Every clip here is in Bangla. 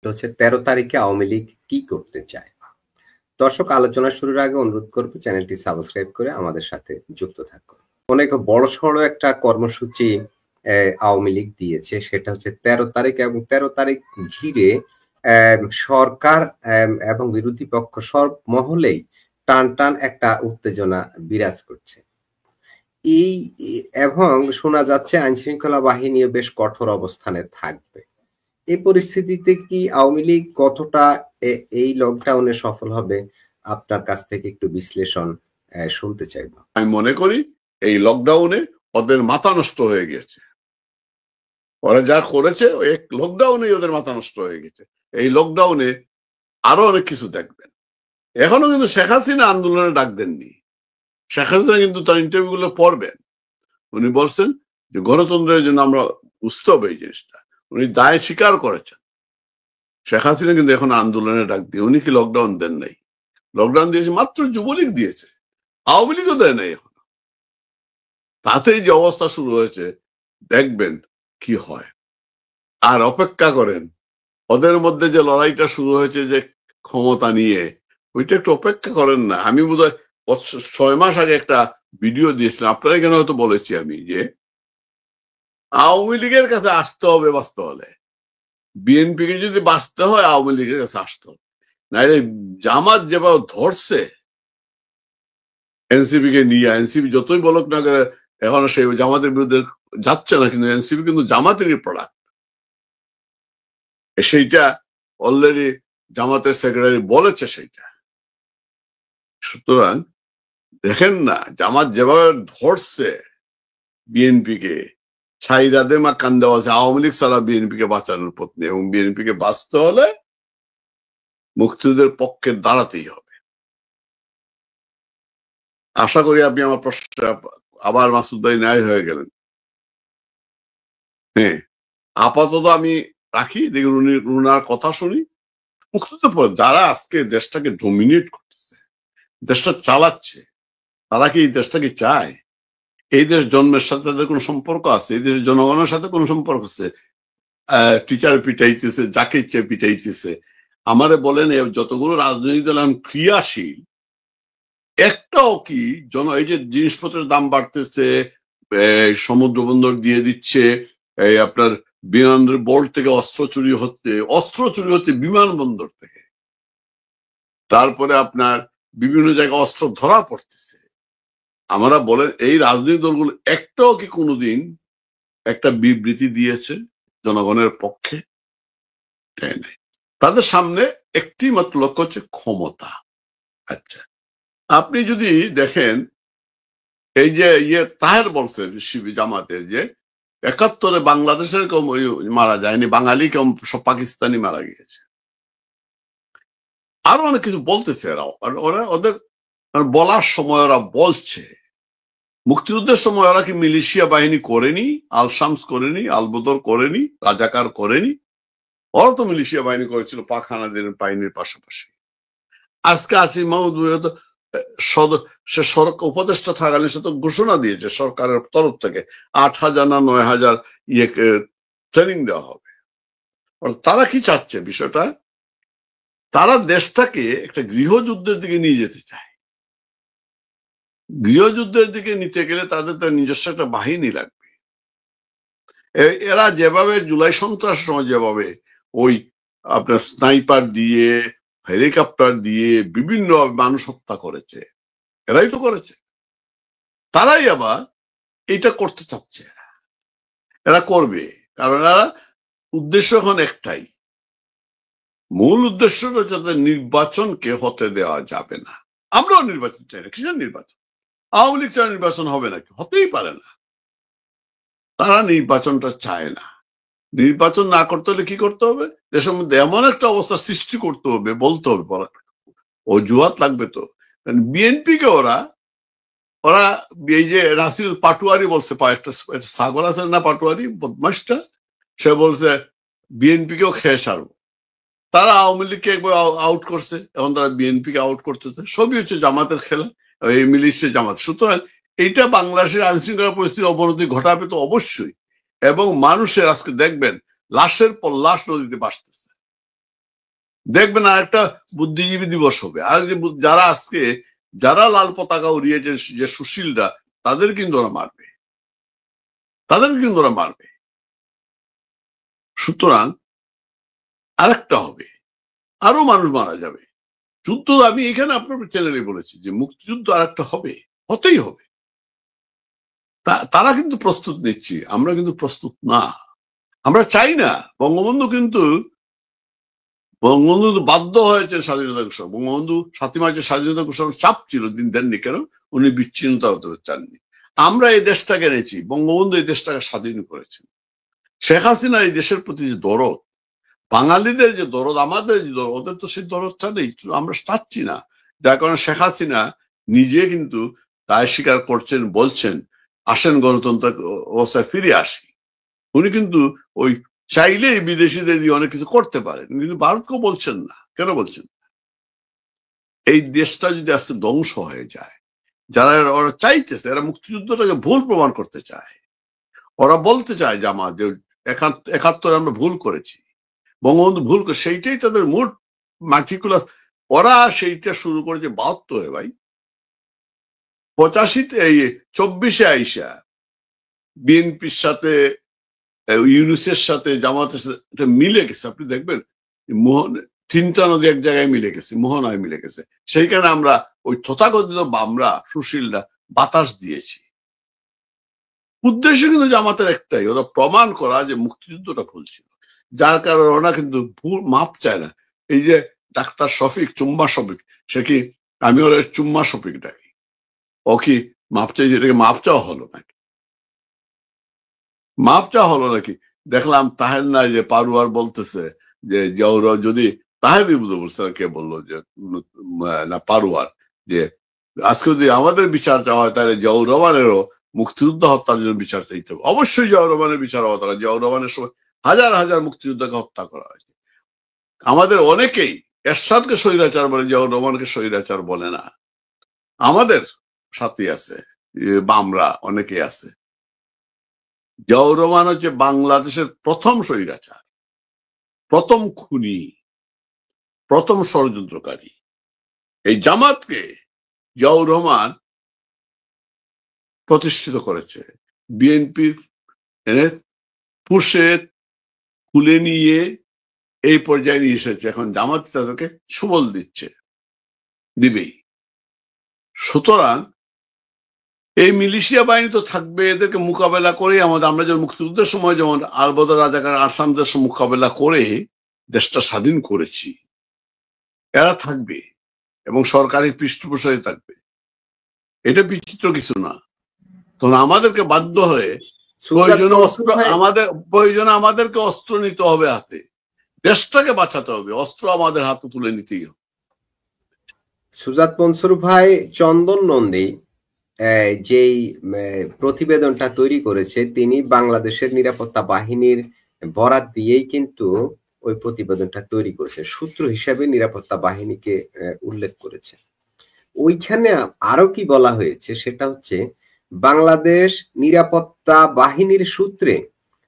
হচ্ছে ১৩ তারিখে আওয়ামী লীগ কি করতে চায়? দর্শক, আলোচনা শুরুর আগে অনুরোধ করব চ্যানেলটি সাবস্ক্রাইব করে আমাদের সাথে যুক্ত থাকুন। অনেক বড়সড় একটা কর্মসূচি আওয়ামী লীগ দিয়েছে। সেটা হচ্ছে ১৩ তারিখ এবং ১৩ তারিখ ঘিরে সরকার এবং বিরোধী পক্ষ সব মহলেই টান একটা উত্তেজনা বিরাজ করছে। এই এবং শোনা যাচ্ছে আইনশৃঙ্খলা বাহিনীও বেশ কঠোর অবস্থানে থাকবে। এই পরিস্থিতিতে কি আওয়ামী লীগ কতটা এই লকডাউনে সফল হবে? আপনার কাছ থেকে একটু বিশ্লেষণ শুনতে চাইব। আমি মনে করি এই লকডাউনে ওদের মাথা নষ্ট হয়ে গেছে। ওরা যা করেছে ওই লকডাউনে ওদের মাথা নষ্ট হয়ে গেছে। এই লকডাউনে আরো অনেক কিছু দেখবেন। এখনো কিন্তু শেখ হাসিনা আন্দোলনে ডাক দেননি। শেখ হাসিনা কিন্তু তার ইন্টারভিউ গুলো পড়বেন। উনি বলছেন যে গণতন্ত্রের জন্য আমরা বুঝতে হবে এই জিনিসটা। উনি দায় স্বীকার করেছেন। শেখ হাসিনা কিন্তু এখন আন্দোলনে ডাক দিয়ে উনি কি লকডাউন দেন নাই? লকডাউন দিয়েছে মাত্র যুবলীগ দিয়েছে, আওয়ামী লীগও দেয় নাই। এখন তাতেই যে অবস্থা শুরু হয়েছে, দেখবেন কি হয়। আর অপেক্ষা করেন, ওদের মধ্যে যে লড়াইটা শুরু হয়েছে যে ক্ষমতা নিয়ে, ওইটা একটু অপেক্ষা করেন না। আমি বোধহয় 6 মাস আগে একটা ভিডিও দিয়েছিলাম, আপনারা কেন হয়তো বলেছি আমি, যে আওয়ামী লীগের কাছে আসতে হবে বাঁচতে হলে। বিএনপি কে যদি বাঁচতে হয় আওয়ামী লীগের কাছে আসতে হবে, নাইলে জামাত যেভাবে ধরছে এনসিপি কে নিয়ে, এনসিপি যতই বলক না করে এখনো সেই জামাতের বিরুদ্ধে যাচ্ছে না, কিন্তু এনসিপি কিন্তু জামাতেরই প্রোডাক্ট। সেইটা অলরেডি জামাতের সেক্রেটারি বলেছে সেইটা। সুতরাং দেখেন না, জামাত যেভাবে ধরছে বিএনপি কে, ছাইরাদে মা কান দেওয়া আছে আওয়ামী লীগ ছাড়া বিএনপি কে বাঁচানোর পথে, এবং বিএনপি কে বাঁচতে হলে মুক্তিযুদ্ধের পক্ষে দাঁড়াতেই হবে। আশা করি আপনি আমার প্রশ্ন আবার মাসুদ ভাই ন্যায় হয়ে গেলেন। হ্যাঁ, আপাতত আমি রাখি, দেখুন উনার কথা শুনি। মুক্তিযুদ্ধ যারা আজকে দেশটাকে ডমিনেট করতেছে, দেশটা চালাচ্ছে, তারা কি এই দেশটাকে চায়? এই দেশ জন্মের সাথে তাদের কোনো সম্পর্ক আছে? এই দেশের জনগণের সাথে কোনো সম্পর্ক আছে? টিচার পিটাইতেছে, যাকে ইচ্ছে পিটাইতেছে। আমারে বলেন, যতগুলো রাজনৈতিক দল ক্রিয়াশীল, একটাও কি এই যে জিনিসপত্রের দাম বাড়তেছে, সমুদ্র বন্দর দিয়ে দিচ্ছে, এই আপনার বিমানবন্দর থেকে অস্ত্র চুরি হচ্ছে বিমানবন্দর থেকে, তারপরে আপনার বিভিন্ন জায়গায় অস্ত্র ধরা পড়তেছে। আমরা বলেন, এই রাজনৈতিক দলগুলো একটাও কি কোনোদিন একটা বিবৃতি দিয়েছে জনগণের পক্ষে? দেয় নাই। তাদের সামনে একটি মাত্র লক্ষ্য হচ্ছে ক্ষমতা। আচ্ছা, আপনি যদি দেখেন, এই যে তাহের বলছেন শিবির জামাতের, যে ৭১ বাংলাদেশের কেউ মারা যায়নি, বাঙালি কেউ, সব পাকিস্তানি মারা গিয়েছে। আরো অনেক কিছু বলতেছে ওরা ওদের বলার সময় ওরা বলছে। মুক্তিযুদ্ধের সময় ওরা কি মিলিশিয়া বাহিনী করেনি? আল-শামস করেনি? আল-বদর করেনি? রাজাকার করেনি? ওরা তো মিলিশিয়া বাহিনী করেছিল পাক হানাদের বাহিনীর পাশাপাশি। আজকে আসিফ মাহমুদ সে সরকার উপদেষ্টা থাকালীন সে তো ঘোষণা দিয়েছে সরকারের তরফ থেকে ৮,০০০ না ৯,০০০ ট্রেনিং দেওয়া হবে। তারা কি চাচ্ছে বিষয়টা? তারা দেশটাকে একটা গৃহযুদ্ধের দিকে নিয়ে যেতে চায়। গৃহযুদ্ধের দিকে নিতে গেলে তাদের তো নিজস্ব একটা বাহিনী লাগবে। এরা যেভাবে জুলাই সন্ত্রাস সময় যেভাবে ওই আপনার স্নাইপার দিয়ে, হেলিকপ্টার দিয়ে বিভিন্ন মানুষ হত্যা করেছে, এরাই তো করেছে। তারাই আবার এটা করতে চাচ্ছে। এরা করবে, কারণ এরা উদ্দেশ্য এখন একটাই, মূল উদ্দেশ্যটা যাতে নির্বাচনকে হতে দেওয়া যাবে না। আমরাও নির্বাচন চাই না। কিসের নির্বাচন? আওয়ামী লীগ ছাড়া নির্বাচন হবে নাকি? হতেই পারে না। তারা নির্বাচনটা চায় না। নির্বাচন না করতে হলে কি করতে হবে? দেশের মধ্যে এমন একটা অবস্থা সৃষ্টি করতে হবে, বলতে হবে, অজুহাত লাগবে তো। বিএনপি কে ওরা এই যে নাসির পাটোয়ারি বলছে, একটা সাগর আছে না পাটোয়ারি বদমাসটা, সে বলছে বিএনপি কেও খেয়ে সারবো। তারা আওয়ামী লীগকে একবার আউট করছে, এখন তারা বিএনপি কে আউট করতেছে। সবই হচ্ছে জামাতের খেলা, এই মিলিশে জামাত। সুতরাং এইটা বাংলাদেশের আইন শৃঙ্খলা পরিস্থিতির অবনতি ঘটাবে তো অবশ্যই। এবং মানুষের আজকে দেখবেন লাশের পর লাশ নদীতে ভাসতেছে। দেখবেন আর একটা বুদ্ধিজীবী দিবস হবে, আর যারা আজকে যারা লাল পতাকা উড়িয়েছে যে সুশীলরা, তাদের কিন্তু ওরা মারবে, তাদের কিন্তু ওরা মারবে। সুতরাং আরেকটা হবে, আরো মানুষ মারা যাবে। যুদ্ধ আমি এখানে আপনার চ্যানেলে বলেছি যে মুক্তিযুদ্ধ আরেকটা হবে, হতেই হবে। তারা কিন্তু প্রস্তুত নিচ্ছি, আমরা কিন্তু প্রস্তুত না। আমরা চাই না। বঙ্গবন্ধু বাধ্য হয়েছে স্বাধীনতা ঘোষণা। বঙ্গবন্ধু 7ই মার্চের স্বাধীনতা ঘোষণার চাপ ছিল, দিন দেননি কেন? উনি বিচ্ছিন্নতা হতে চাননি। আমরা এই দেশটাকে এনেছি, বঙ্গবন্ধু এই দেশটাকে স্বাধীন করেছেন। শেখ হাসিনা এই দেশের প্রতি যে দরদ, বাঙালিদের যে দরদ, আমাদের যে দরদ, ওদের তো সেই দরদটা নেই, আমরা চাচ্ছি না। যার কারণে শেখ হাসিনা নিজে কিন্তু দায় স্বীকার করছেন, বলছেন আসেন গণতন্ত্র অবস্থায় ফিরে আসি। উনি কিন্তু ওই চাইলেই বিদেশিদের দিয়ে অনেক কিছু করতে পারেন, কিন্তু ভারতকেও বলছেন না। কেন বলছেন? এই দেশটা যদি আজকে ধ্বংস হয়ে যায়, যারা ওরা চাইতেছে, এরা মুক্তিযুদ্ধটাকে ভুল প্রমাণ করতে চায়। ওরা বলতে চায় যে আমাদের 71 আমরা ভুল করেছি, বঙ্গবন্ধু ভুল করে, সেইটাই তাদের মূল মাটিকুলার। ওরা সেইটা শুরু করেছে 72-এ ভাই। 85-তে 24-এ আইসা বিএনপির সাথে, ইউনুসের সাথে, জামাতের সাথে এটা মিলে গেছে। আপনি দেখবেন তিনটা নদী এক জায়গায় মিলে গেছে, মোহনায় মিলে গেছে। সেইখানে আমরা ওই তথাকথিত বামরা সুশীলরা বাতাস দিয়েছি। উদ্দেশ্য কিন্তু জামাতের একটাই, ওরা প্রমাণ করা যে মুক্তিযুদ্ধটা ভুল ছিল। যার কারণে ওরা কিন্তু ভুল মাপ চায় না। এই যে ডাক্তার শফিক, চুম্মা শফিক, সে কি, আমি ওর চুম্মা শফিক ডাকি, ও কি মাপ চাইছে? এটাকে মাপ চাওয়া হলো নাকি? মাপ চাওয়া হলো নাকি? দেখলাম তাহের না যে পারুয়ার বলতেছে যে জওরা, যদি তাহেরই বলছে, কে বললো যে না পারুয়ার, যে আজকে যদি আমাদের বিচার চাওয়া হয় তাহলে জিয়াউর রহমানেরও মুক্তিযুদ্ধ হত্যার জন্য বিচার চাইতে হবে। অবশ্যই জিয়াউর রহমানের বিচার হওয়া দরকার। জিয়াউর রহমানের সময় হাজার হাজার মুক্তিযোদ্ধাকে হত্যা করা হয়েছে। আমাদের অনেকেই এরশাদকে স্বৈরাচার বলে, জিয়াউর রহমানকে স্বৈরাচার বলে না। আমাদের সাথী আছে, বামরা অনেকেই আছে। জিয়াউর রহমান হচ্ছে বাংলাদেশের প্রথম স্বৈরাচার, প্রথম খুনি, প্রথম ষড়যন্ত্রকারী। এই জামাতকে জিয়াউর রহমান প্রতিষ্ঠিত করেছে, বিএনপির এনে পুষে তুলে নিয়ে এই পর্যায়ে নিয়ে এসেছে। এখন জামাত তাদেরকে সুবল দিবেই। সুতরাং এই মিলিশিয়া বাহিনী তো থাকবে, এদেরকে মোকাবেলা করে আমরা যেমন মুক্তিযুদ্ধের সময় যেমন আলবদর রাজাকার আসামদের মোকাবেলা করে দেশটা স্বাধীন করেছি, এরা থাকবে এবং সরকারি পৃষ্ঠপোষকতা থাকবে। এটা বিচিত্র কিছু না। তখন আমাদেরকে বাধ্য হয়ে প্রয়োজনে আমাদেরকে অস্ত্র নিতে হবে হাতে, দেশটাকে বাঁচাতে হবে, অস্ত্র আমাদের হাতে তুলে নিতেই হবে। সুজাত মনসুর ভাই, চন্দন নন্দী যেই প্রতিবেদনটা তৈরি করেছে, তিনি বাংলাদেশের নিরাপত্তা বাহিনীর বরাত দিয়েই কিন্তু ওই প্রতিবেদনটা তৈরি করেছে, সূত্র হিসাবে নিরাপত্তা বাহিনীকে উল্লেখ করেছে। ওইখানে আরো কি বলা হয়েছে সেটা হচ্ছে, বাংলাদেশ নিরাপত্তা বাহিনীর সূত্রে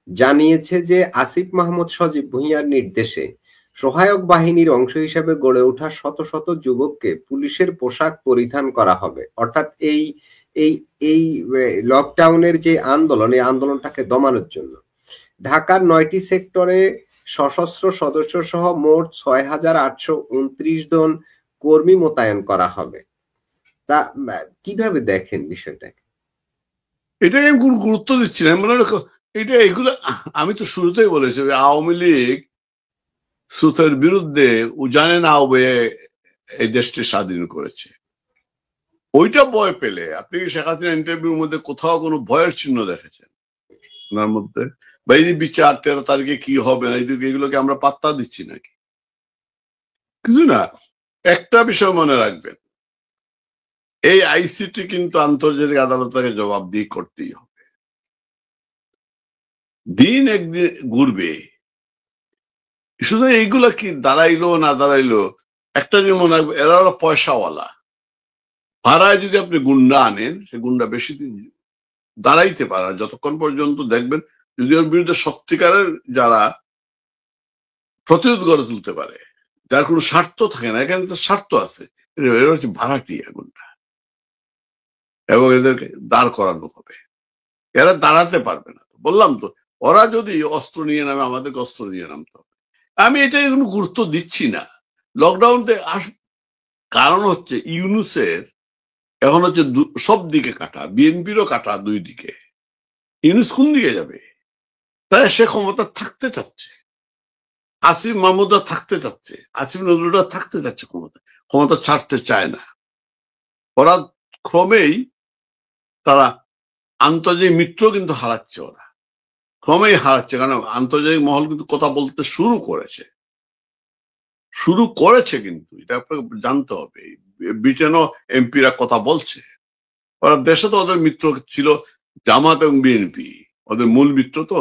জানিয়েছে যে আসিফ মাহমুদ সজীব ভুঁইয়ার নির্দেশে সহায়ক বাহিনীর অংশ হিসেবে গড়ে ওঠা শত শত যুবককে পুলিশের পোশাক পরিধান করা হবে। অর্থাৎ এই এই এই লকডাউনের যে আন্দোলন, এই আন্দোলনটাকে দমানোর জন্য ঢাকার 9টি সেক্টরে সশস্ত্র সদস্য সহ মোট 6,829 জন কর্মী মোতায়েন করা হবে। তা কিভাবে দেখেন বিষয়টাকে? এটাকে আমি কোনো গুরুত্ব দিচ্ছি না। মনে রাখো, এগুলো আমি তো শুরুতেই বলেছি, আওয়ামী লীগ সুতের বিরুদ্ধে জানে না এই দেশটি স্বাধীন করেছে, ওইটা ভয় পেলে। আপনি কি শেখ হাসিনা ইন্টারভিউর মধ্যে কোথাও কোনো ভয়ের চিহ্ন দেখেছেন ওনার মধ্যে? বা এই বিচার 13 তারিখে কি হবে না, এগুলোকে আমরা পাত্তা দিচ্ছি নাকি? কিছু না। একটা বিষয় মনে রাখবেন, এই আইসিটি কিন্তু আন্তর্জাতিক আদালতকে জবাবদিহি করতেই হবে। দিন একদিন ঘুরবে। শুধু এইগুলা কি দাঁড়াইলো না দাঁড়াইলো, একটা জিনিস মনে রাখবে, এরা হলো পয়সাওয়ালা। ভাড়ায় যদি আপনি গুন্ডা আনেন, সে গুন্ডা বেশি দিন দাঁড়াইতে পারে, যতক্ষণ পর্যন্ত দেখবেন যদি ওর বিরুদ্ধে সত্যিকারের যারা প্রতিরোধ গড়ে তুলতে পারে, যার কোনো স্বার্থ থাকে না, এখানে তো স্বার্থ আছে, এরা হচ্ছে ভাড়াটিয়া গুন্ডা, এবং এদেরকে দাঁড় করানো হবে, এরা দাঁড়াতে পারবে না। বললাম তো, ওরা যদি অস্ত্র নিয়ে নামে আমাদেরকে অস্ত্র নিয়ে নামতে হবে। আমি এটাই কোনো গুরুত্ব দিচ্ছি না। লকডাউনতে কারণ হচ্ছে ইউনূসের এখন হচ্ছে সব দিকে কাটা, বিএনপিরও কাটা দুই দিকে। ইউনূস কোন দিকে যাবে? তাই সে ক্ষমতা থাকতে চাচ্ছে, আসিফ মাহমুদরা থাকতে চাচ্ছে, আসিফ নজরুলরা থাকতে চাচ্ছে, ক্ষমতা ছাড়তে চায় না। ওরা ক্রমেই তারা আন্তর্জাতিক মিত্র কিন্তু হারাচ্ছে, ওরা ক্রমেই হারাচ্ছে, কারণ আন্তর্জাতিক মহল কিন্তু কথা বলতে শুরু করেছে কিন্তু এটা আপনাকে জানতে হবে। ব্রিটেনও এমপিরা কথা বলছে, ওরা দেশে তো ওদের মিত্র ছিল জামাত এবং বিএনপি, ওদের মূল মিত্র। তো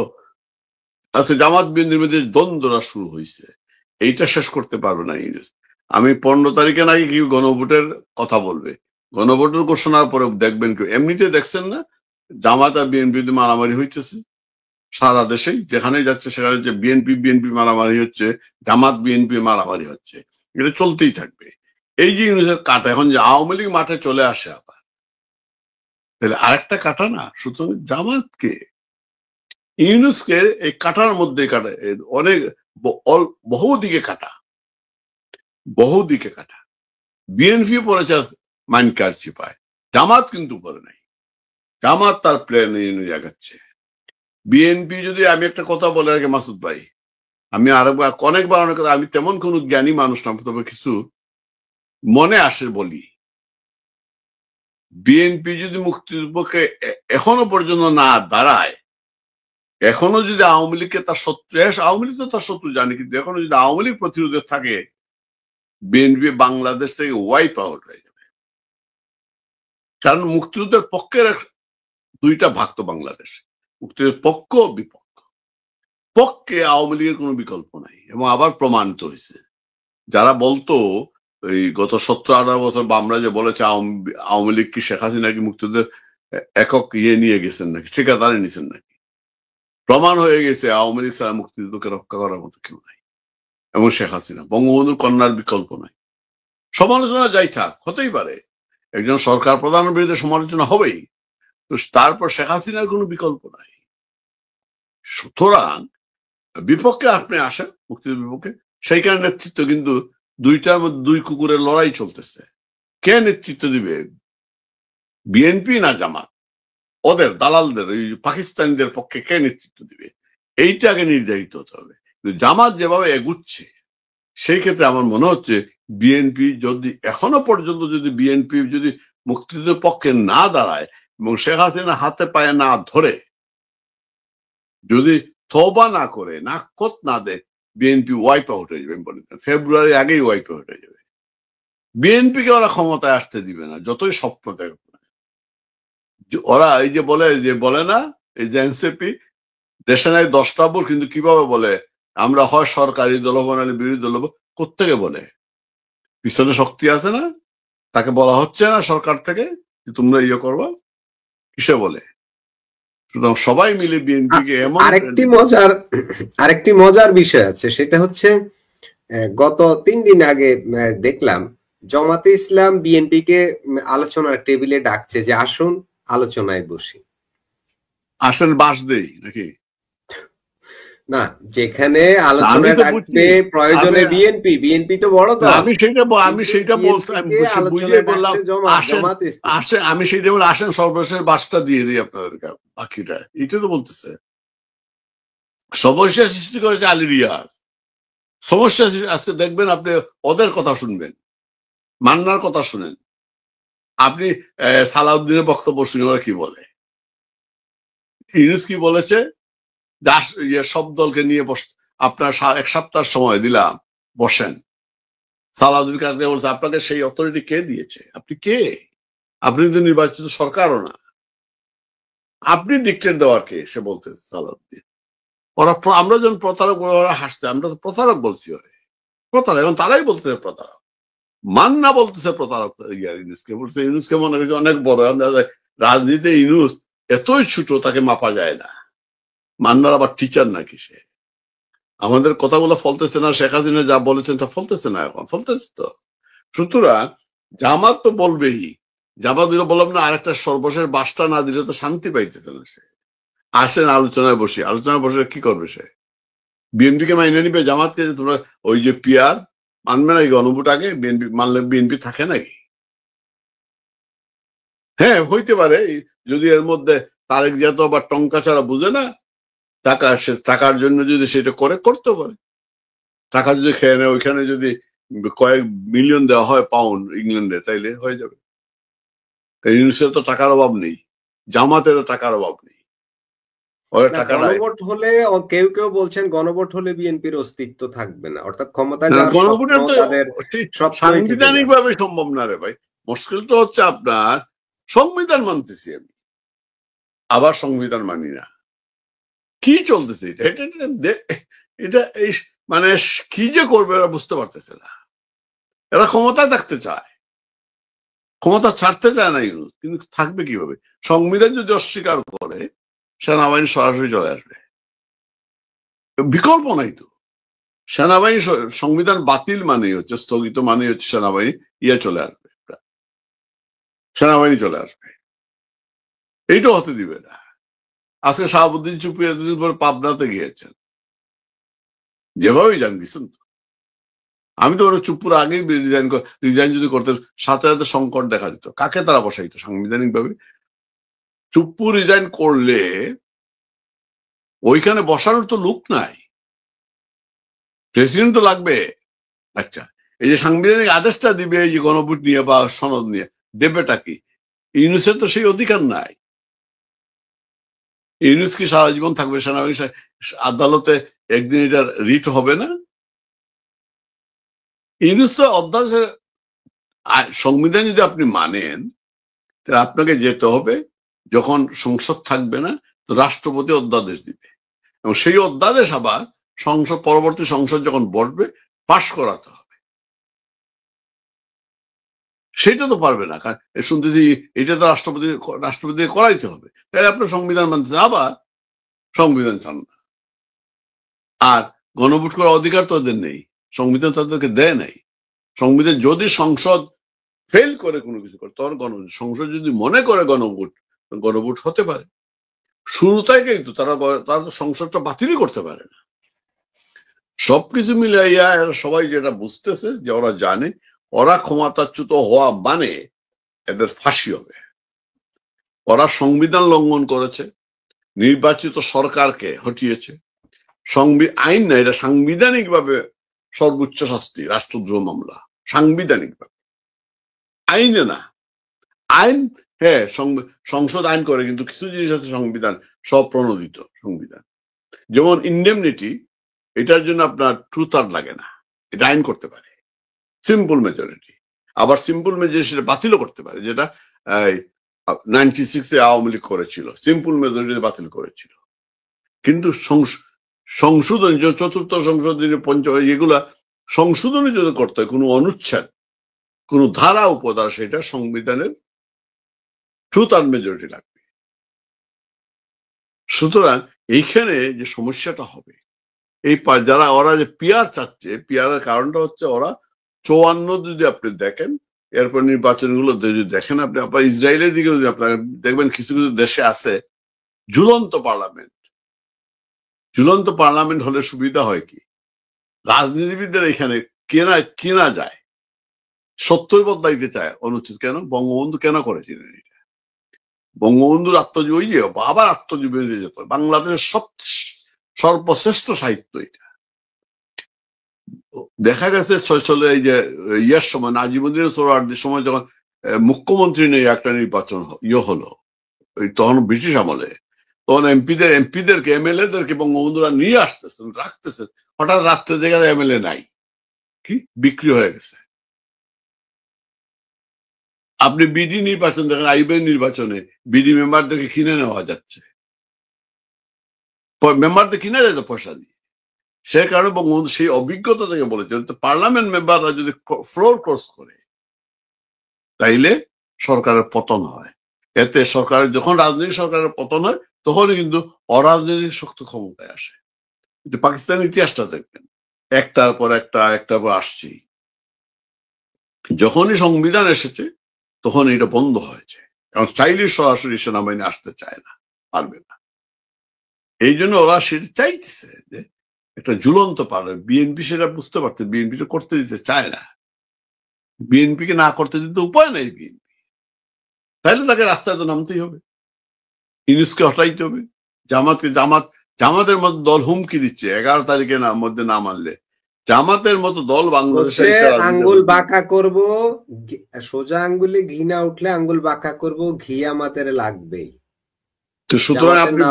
আজকে জামাত বিএনপির মধ্যে দ্বন্দ্বটা শুরু হয়েছে, এইটা শেষ করতে পারবে না ইউনূস। আমি 15 তারিখে নাকি কি গণভোটের কথা বলবে, গণভোটের ঘোষণার পরে দেখবেন কেউ, এমনিতে দেখছেন না জামাত আর বিএনপি মারামারি হইতেছে সারা দেশেই, যেখানে যাচ্ছে সেখানে যে বিএনপি মারামারি হচ্ছে, জামাত বিএনপি মারামারি হচ্ছে, এটা চলতেই থাকবে। এই যে ইউনূসের কাটা, এখন যে আওয়ামী লীগ মাঠে চলে আসে আবার, তাহলে আরেকটা কাটা না, সুতরাং জামাতকে ইউনূসকে এই কাটার মধ্যে কাটা, অনেক বহুদিকে কাটা। বিএনপি পড়েছে মাইনকার চিপায়, জামাত কিন্তু পড়ে নাই, জামাত তার প্ল্যান আগাচ্ছে। বিএনপি যদি, আমি একটা কথা বলে রাখি মাসুদ ভাই, আমি অনেকবার আমি তেমন কোন জ্ঞানী মানুষ না, তবে কিছু মনে আসে বলি। বিএনপি যদি মুক্তিযুদ্ধের পক্ষে এখনো পর্যন্ত না দাঁড়ায়, এখনো যদি আওয়ামী লীগকে তার শত্রু, আওয়ামী লীগ তো তার শত্রু জানি, কিন্তু এখনো যদি আওয়ামী লীগ প্রতিরোধে থাকে, বিএনপি বাংলাদেশ থেকে ওয়াইপ আউট হয়ে যাবে। কারণ মুক্তিযুদ্ধের পক্ষের দুইটা ভাগ তো বাংলাদেশ, মুক্তিযুদ্ধের পক্ষ বিপক্ষ। পক্ষে আওয়ামী লীগের কোনো বিকল্প নাই, এবং আবার প্রমাণিত হয়েছে। যারা বলতো এই গত 17-18 বছর আমরা যে বলেছে আওয়ামী লীগ কি শেখ হাসিনা কি মুক্তিযুদ্ধের একক নিয়ে গেছেন নাকি, ঠিকাদারে নিছেন নাকি, প্রমাণ হয়ে গেছে আওয়ামী লীগ ছাড়া মুক্তিযুদ্ধকে রক্ষা করার মতো কেউ নাই, এবং শেখ হাসিনা বঙ্গবন্ধুর কন্যার বিকল্প নাই। সমালোচনা যাই থাক, হতেই পারে, একজন সরকার প্রধানের বিরুদ্ধে সমালোচনা হবেই, তো তারপর শেখ হাসিনার কোনো বিকল্প নাই। সুতরাং বিপক্ষে আপনি আসেন, মুক্তিযুদ্ধের বিপক্ষে, সেইখানে নেতৃত্ব কিন্তু দুইটার মধ্যে দুই কুকুরের লড়াই চলতেছে। কে নেতৃত্ব দিবে, বিএনপি না জামাত? ওদের দালালদের, ওই পাকিস্তানিদের পক্ষে কে নেতৃত্ব দিবে, এইটা আগে নির্ধারিত হতে হবে। জামাত যেভাবে এগুচ্ছে, সেই ক্ষেত্রে আমার মনে হচ্ছে বিএনপি যদি এখনো পর্যন্ত বিএনপি যদি মুক্তিযুদ্ধের পক্ষে না দাঁড়ায় এবং শেখ হাসিনা হাতে পায়ে না ধরে, যদি তওবা না করে, নাকত না দেয়, বিএনপি ওয়াইপ আউট হয়ে যাবে। ফেব্রুয়ারি আগেই ওয়াইপ আউট হয়ে যাবে। বিএনপিকে ওরা ক্ষমতায় আসতে দিবে না, যতই স্বপ্ন দেখে। ওরা এই যে বলে না, এই যে এনসিপি দেশে নাই 10টা ভোট, কিন্তু কিভাবে বলে আমরা হয় সরকারি দল হবো না বিরোধী দল হবো, কোত্থেকে বলে? পিছনে শক্তি আছে না, তাকে বলা হচ্ছে না সরকার থেকে যে তোমরা করবা, কিসে বলে? সুতরাং সবাই মিলে বিএনপিকে এমন আরেকটি মজার বিষয় আছে, সেটা হচ্ছে গত 3 দিন আগে দেখলাম জামাতে ইসলাম বিএনপিকে আলোচনার টেবিলে ডাকছে যে আসুন আলোচনায় বসি। আসেন বাস দেই নাকি? না, যেখানে আলোচনা ডাকবে প্রয়োজনে বিএনপি তো বড় দল। আমি সেইটা বলতাম, বুঝিয়ে বললাম আসেন, আমি সেইটা বলে আসেন সর্বশেষ বাসটা দিয়ে দিই আপনাদেরকে, বাকিটা এটা তো বলতেছে। সমস্যা সৃষ্টি করেছে আলী রিয়াজ, সমস্যা আজকে দেখবেন আপনি ওদের কথা শুনবেন, মান্নার কথা শুনেন, আপনি সালাউদ্দিনের বক্তব্য শুনে ওরা কি বলে। ইউনূস কি বলেছে, সব দলকে নিয়ে আপনার 1 সপ্তাহ সময় দিলাম, বসেন। সালাউদ্দিন কাকে বলছে, আপনাকে সেই অথরিটি কে দিয়েছে? আপনি কে? আপনি তো নির্বাচিত সরকারও না, আপনি ডিক্টেট দেওয়ার কে? সে বলতে সালাউদ্দিন। আমরা যখন প্রতারক ওরা হাসছে, আমরা তো প্রতারক বলছি, প্রতারক, এবং তারাই বলতেছে প্রতারক। মান্না বলতেছে প্রতারক ইউনূসকে, বলছে ইউনূসকে মনে করছে অনেক বড়। রাজনীতিতে ইউনূস এতই ছোট, তাকে মাপা যায় না। মান্নার আবার টিচার নাকি সে? আমাদের কথাগুলো ফলতেছে না, শেখ হাসিনা যা বলেছেন তা ফলতেছে না, এখন ফলতেছে তো। সুতরাং জামাত তো বলবেই, জামাত বললাম না, আরেকটা সর্বশেষ বাসটা না দিলে তো শান্তি পাইতেছে না সে। আসেন আলোচনায় বসে কি করবে সে? বিএনপি কে মাইনে নিবে জামাতকে? তোমরা ওই যে পিয়ার মানবে নাকি? গণভোট আগে বিএনপি মানলে বিএনপি থাকে নাকি? হ্যাঁ, হইতে পারে, যদি এর মধ্যে তারেক জিয়া তো আবার টঙ্কা ছাড়া বুঝে না। টাকার জন্য যদি সেটা করতে পারে, টাকা যদি খেয়ে নেয়, ওইখানে যদি কয়েক মিলিয়ন দেওয়া হয় পাউন্ড ইংল্যান্ডে, তাইলে হয়ে যাবে। ইউনিসেফ তো টাকার অভাব নেই, জামাতেরও টাকার অভাব নেই। গণভোট হলে কেউ কেউ বলছেন গণভোট হলে বিএনপির অস্তিত্ব থাকবে না, অর্থাৎ ক্ষমতায় যাওয়ার গণভোটের তো তাদের সাংবিধানিক ভাবে সম্ভব না রে ভাই। মুশকিল তো হচ্ছে আপনার সংবিধান মানতেছি আমি, আবার সংবিধান মানি না। কি চলতেছে এটা? এটা এই মানে কি যে করবে এরা বুঝতে পারতেছে না। এরা ক্ষমতায় থাকতে চায়, ক্ষমতা ছাড়তে চায় না ইউনুস, কিন্তু থাকবে কিভাবে? সংবিধান যদি অস্বীকার করে, সেনাবাহিনী সরাসরি চলে আসবে, বিকল্প নাই তো। সেনাবাহিনী সংবিধান বাতিল মানেই হচ্ছে, স্থগিত মানেই হচ্ছে সেনাবাহিনী চলে আসবে, সেনাবাহিনী চলে আসবে। এইটা হতে দিবে না। আজকে শাহাবুদ্দিন চুপ্পু এতদিন পরে পাবনাতে গিয়েছেন, যেভাবেই যান গেছেন তো। আমি তো ওরা চুপ্পুর আগেই রিজাইন যদি করতে, সাথে সাথে সংকট দেখা দিত। কাকে তারা বসাইতো সাংবিধানিক ভাবে? চুপ্পু রিজাইন করলে ওইখানে বসানোর তো লোক নাই, প্রেসিডেন্ট তো লাগবে। আচ্ছা, এই যে সাংবিধানিক আদেশটা দিবে এই যে গণভোট নিয়ে বা সনদ নিয়ে, দেবেটা কি? ইউনুসের তো সেই অধিকার নাই। ইউনুস কি সারা জীবন থাকবে সেনাবাহিনী আদালতে? একদিন এটা রিট হবে না? ইউনুস তো অধ্যাদেশের সংবিধান যদি আপনি মানেন, তাহলে আপনাকে যেতে হবে, যখন সংসদ থাকবে না তো রাষ্ট্রপতি অধ্যাদেশ দিবে, এবং সেই অধ্যাদেশ আবার পরবর্তী সংসদ যখন বসবে পাশ করাতে হবে। সেটা তো পারবে না, কারণ শুনতেছি এটা তো রাষ্ট্রপতি করাইতে হবে। তাহলে আপনার সংবিধান মানতে, আবার সংবিধান চান না। আর গণভোট করার অধিকার তো ওদের নেই, সংবিধান তাদেরকে দেয় নাই। সংবিধান যদি সংসদ ফেল করে কোনো কিছু করে, তখন সংসদ যদি মনে করে গণভোট হতে পারে। শুরু থেকেই তো তারা তো সংসদটা বাতিলই করতে পারে না। সবকিছু মিলাইয়া এরা সবাই যেটা বুঝতেছে, যে ওরা জানে ওরা ক্ষমতাচ্যুত হওয়া মানে এদের ফাঁসি হবে। ওরা সংবিধান লঙ্ঘন করেছে, নির্বাচিত সরকারকে হটিয়েছে। আইন না, এটা সাংবিধানিক ভাবে সর্বোচ্চ শাস্তি, রাষ্ট্রদ্রোহ মামলা, সাংবিধানিক ভাবে, আইনে না। আইন, হ্যাঁ, সংসদ আইন করে, কিন্তু কিছু জিনিস আছে সংবিধান স্বপ্রণোদিত সংবিধান, যেমন ইন্ডেমনিটি, এটার জন্য আপনার 2/3 লাগে না, এটা আইন করতে পারে সিম্পল মেজরিটি। আবার সিম্পল মেজরিটি সেটা বাতিলও করতে পারে, যেটা 96-এ আওয়ামী লীগ করেছিল, সিম্পল মেজরিটি বাতিল করেছিল। কিন্তু সংশোধন, চতুর্থ সংশোধনী, পঞ্চম, এগুলা সংশোধনী যদি করতে হয়, কোনো অনুচ্ছেদ, কোন ধারা উপধারা, সেটা সংবিধানের 2/3 মেজরিটি লাগবে। সুতরাং এইখানে যে সমস্যাটা হবে, এই যারা ওরা যে পিয়ার চাচ্ছে, পিয়ারের কারণটা হচ্ছে ওরা 54 যদি আপনি দেখেন, এরপর নির্বাচনগুলো যদি দেখেন আপনি, আপনার ইসরায়েলের দিকে যদি আপনার দেখবেন, কিছু কিছু দেশে আছে ঝুলন্ত পার্লামেন্ট। ঝুলন্ত পার্লামেন্ট হলে সুবিধা হয় কি, রাজনীতিবিদদের এখানে কেনা যায়, 70 বদলাইতে চায় অনুচ্ছেদ। কেন? বঙ্গবন্ধু কেন করেছিলেন এটা? বঙ্গবন্ধুর আত্মজীবী, ওই যে বাবার আত্মজীবী যেত, বাংলাদেশের সর্বশ্রেষ্ঠ সাহিত্য এটা। দেখা গেছে এই যে ইয়ার সময়, নাজিমুদ্দিন সোহরাওয়ার্দীর সময়, যখন মুখ্যমন্ত্রী নিয়ে একটা নির্বাচন হলো, তখন ব্রিটিশ আমলে, তখন এমপিদেরকে এমএলএদেরকে বঙ্গবন্ধুরা নিয়ে আসতেছেন, রাখতেছেন। হঠাৎ রাত্রে দেখা যায় এমএলএ নাই, কি বিক্রি হয়ে গেছে। আপনি বিডি নির্বাচন দেখেন, আইবের নির্বাচনে বিডি মেম্বারদেরকে কিনে নেওয়া যাচ্ছে, মেম্বারদের কিনে যায় তো পয়সা দিয়ে। সে কারণে বঙ্গবন্ধু সেই অভিজ্ঞতা থেকে বলেছে, পার্লামেন্ট মেম্বাররা যদি ফ্লোর ক্রস করে, তাইলে সরকারের পতন হয়। এতে সরকারের, যখন রাজনৈতিক সরকারের পতন হয়, তখনই কিন্তু অরাজনৈতিক শক্তি ক্ষমতায় আসে। যে পাকিস্তানের ইতিহাসটা দেখবেন, একটার পর একটা পর আসছি। যখনই সংবিধান এসেছে তখন এটা বন্ধ হয়েছে, এবং চাইলে সরাসরি সেনাবাহিনী আসতে চায় না, পারবে না। এই জন্য ওরা সেটা চাইতেছে যে একটা ঝুলন্ত পারে। বিএনপি সেটা বুঝতে পারছে, বিএনপি করতে দিতে চায় না। বিএনপিকে না করতে দিতে উপায় নাই বিএনপি, তাইলে তাকে রাস্তায় তো নামতেই হবে, ইউনুসকে হটাইতে হবে। জামাতের মতো দল হুমকি দিচ্ছে 11 তারিখে মধ্যে না মানলে জামাতের মতো দল বাংলাদেশে আঙ্গুল বাঁকা করব, সোজা আঙ্গুলে ঘি না উঠলে আঙ্গুল বাঁকা করব, ঘি আমাদের লাগবেই। তো সুতরাং আপনি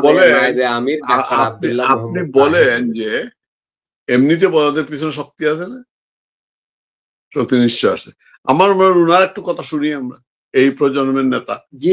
বলেন যে এমনিতে বড়দের পিছনে শক্তি আছে না? শক্তি নিশ্চয় আছে। আমার মনে হয় উনার একটু কথা শুনি আমরা, এই প্রজন্মের নেতা। জি,